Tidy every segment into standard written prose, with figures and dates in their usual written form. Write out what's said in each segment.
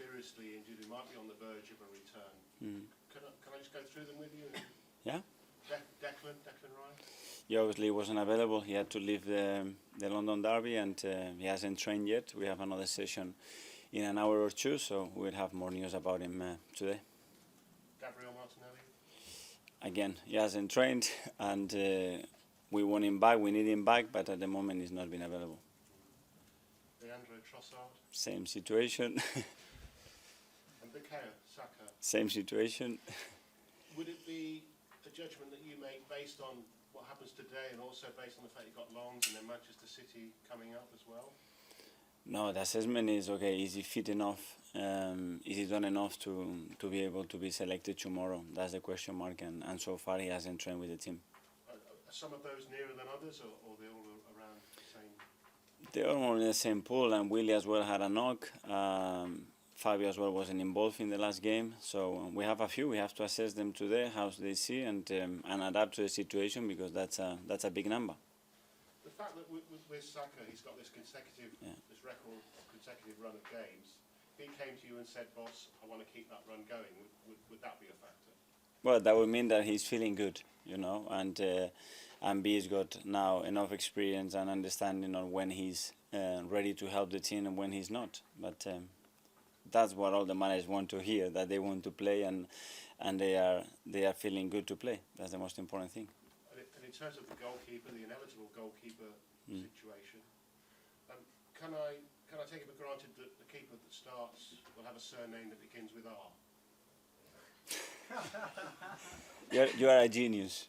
seriously injured who might be on the verge of a return. Can I just go through them with you? Yeah. Declan Rice? Yeah, obviously he wasn't available. He had to leave the London Derby, and he hasn't trained yet. We have another session in an hour or two, so we'll have more news about him today. Gabriel Martinelli? Again, he hasn't trained, and we want him back. We need him back, but at the moment he's not been available. Leandro Trossard? Same situation. And Bukayo Saka? Same situation. Would it be a judgment that you make based on what happens today and also based on the fact you've got Lens and then Manchester City coming up as well? No, the assessment is, okay, is he fit enough? Is he done enough to be able to be selected tomorrow? That's the question mark, and so far he hasn't trained with the team. Are some of those nearer than others, or they're all around the same? They're all in the same pool, and Willie as well had a knock. Fabio as well wasn't involved in the last game, so we have a few. We have to assess them today, how they see, and adapt to the situation, because that's a big number. The fact that with Saka, he's got this record of consecutive run of games. If he came to you and said, "Boss, I want to keep that run going," would that be a factor? Well, that would mean that he's feeling good, and B's got now enough experience and understanding on when he's ready to help the team and when he's not. But that's what all the managers want to hear, that they want to play and they are feeling good to play. That's the most important thing. And in terms of the goalkeeper, the inevitable goalkeeper situation, can I take it for granted that the keeper that starts will have a surname that begins with R? You are a genius.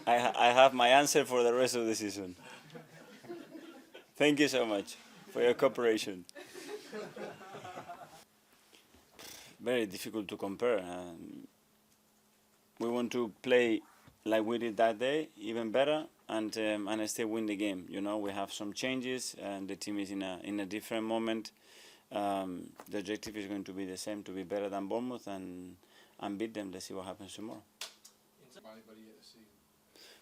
I have my answer for the rest of the season. Thank you so much for your cooperation. Very difficult to compare. We want to play like we did that day, even better, and still win the game. We have some changes, and the team is in a different moment. The objective is going to be the same, to be better than Bournemouth and beat them. Let's see what happens tomorrow.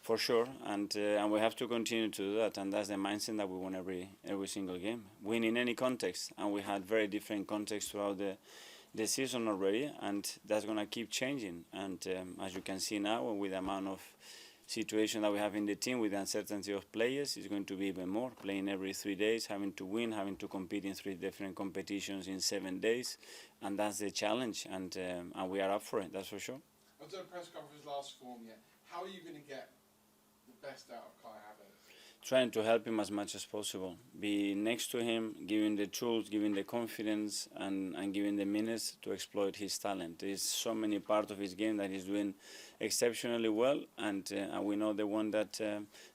For sure, and we have to continue to do that, and that's the mindset that we want every single game. Win in any context, and we had very different contexts throughout the season already, and that's going to keep changing. And as you can see now, with the amount of situation that we have in the team, with the uncertainty of players, it's going to be even more. Playing every 3 days, having to win, having to compete in 3 different competitions in 7 days, and that's the challenge, and we are up for it, that's for sure. I've done a press conference last form yet. How are you going to get the best out of Kai Havertz? Trying to help him as much as possible. Be next to him, giving the tools, giving the confidence, and giving the minutes to exploit his talent. There's so many parts of his game that he's doing exceptionally well, and we know the one that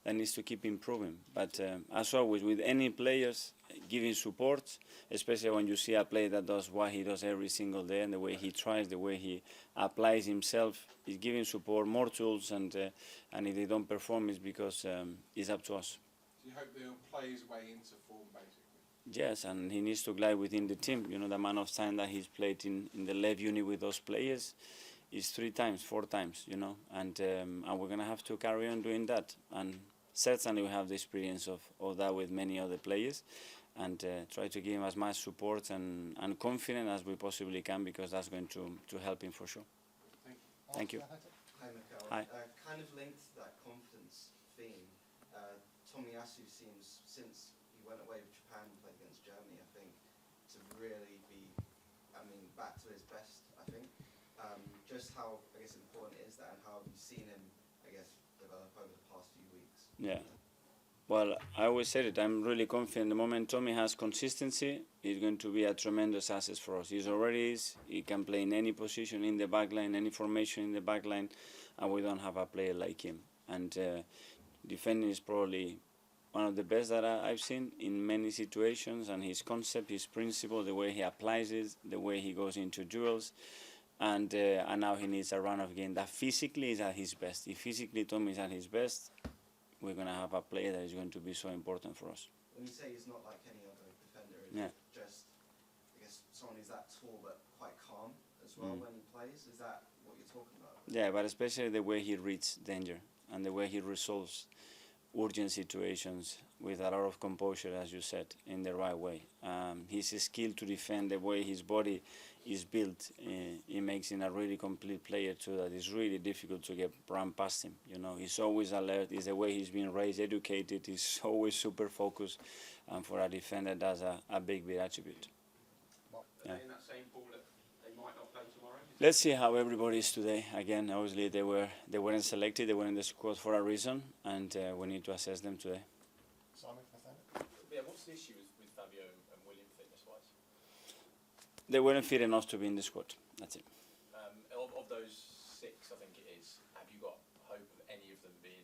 needs to keep improving. But as always, with any players, giving support, especially when you see a player that does what he does every single day, and the way he tries, the way he applies himself, is giving support, more tools, and if they don't perform, it's because it's up to us. Do you hope they'll play his way into form, basically? Yes, and he needs to glide within the team. The amount of time that he's played in the left unit with those players is 3 times, 4 times, and we're going to have to carry on doing that. And certainly we have the experience of that with many other players, and try to give him as much support and confidence as we possibly can, because that's going to help him for sure. Thank you. Hi, Mikel. Hi. Kind of linked to that confidence theme, Tomiyasu seems, since he went away with Japan and played against Germany, I think, to really be, back to his best, I think. Just how, important is that, and how have you seen him, develop over the past few weeks? Yeah. Well, I always said it, I'm really confident. The moment Tommy has consistency, he's going to be a tremendous asset for us. He already is. He can play in any position in the back line, any formation in the back line, and we don't have a player like him. And defending is probably one of the best that I've seen in many situations, and his concept, his principle, the way he applies it, the way he goes into duels, and now he needs a run of game that physically is at his best. If physically Tommy is at his best, we're going to have a player that is going to be so important for us. When you say he's not like any other defender, Yeah. Just, someone who's that tall but quite calm as well when he plays? Is that what you're talking about? Yeah, but especially the way he reads danger and the way he resolves urgent situations with a lot of composure, as you said, in the right way. His skill to defend, the way his body is built, it makes him a really complete player too. That is really difficult to get run past him. You know, he's always alert. It's the way he's been raised, educated. He's always super focused, and for a defender, that's a big attribute. Are they in that same pool that they might not play tomorrow? Let's see how everybody is today. Again, obviously they weren't selected. They were in the squad for a reason, and we need to assess them today. Simon, Nathaniel? Yeah, what's the issue with Fabio and William fitness-wise? They weren't fit enough to be in the squad. That's it. Of those 6, I think it is, have you got hope of any of them being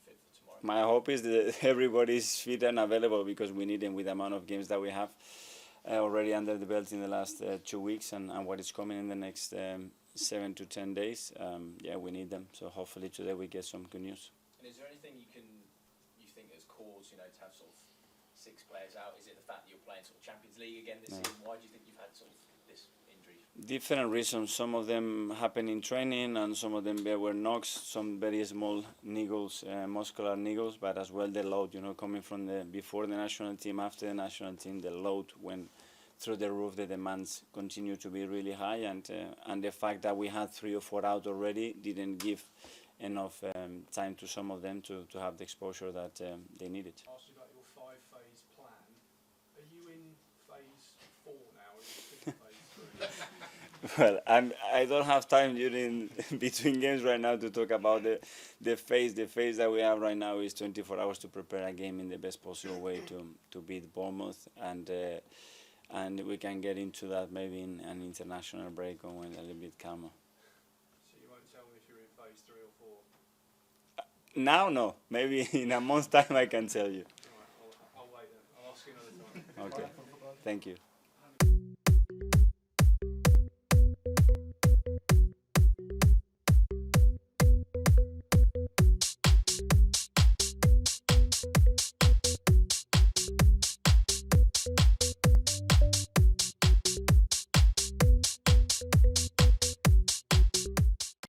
fit for tomorrow? My hope is that everybody is fit and available, because we need them with the amount of games that we have already under the belt in the last 2 weeks, and what is coming in the next 7 to 10 days. Yeah, we need them. So hopefully today we get some good news. And is there anything you think has caused, to have sort of 6 players out? Is it the fact that you're playing sort of Champions League again this season? Why do you think you've had sort of this injury? Different reasons. Some of them happen in training, and some of them were knocks, some very small niggles, muscular niggles, but as well the load, coming from before the national team, after the national team, the load went through the roof. The demands continue to be really high, and the fact that we had 3 or 4 out already didn't give enough time to some of them to have the exposure that they needed. Asked you about your 5-phase plan. Are you in phase 4 now, or are you in phase 3? Well, I don't have time during between games right now to talk about the phase. The phase that we have right now is 24 hours to prepare a game in the best possible way to beat Bournemouth, and we can get into that maybe in an international break or when a little bit calmer. So you won't tell me if you're in phase 3 or 4? Now, no. Maybe in a month's time I can tell you. All right, I'll wait then. I'll ask you another time. Okay. Thank you.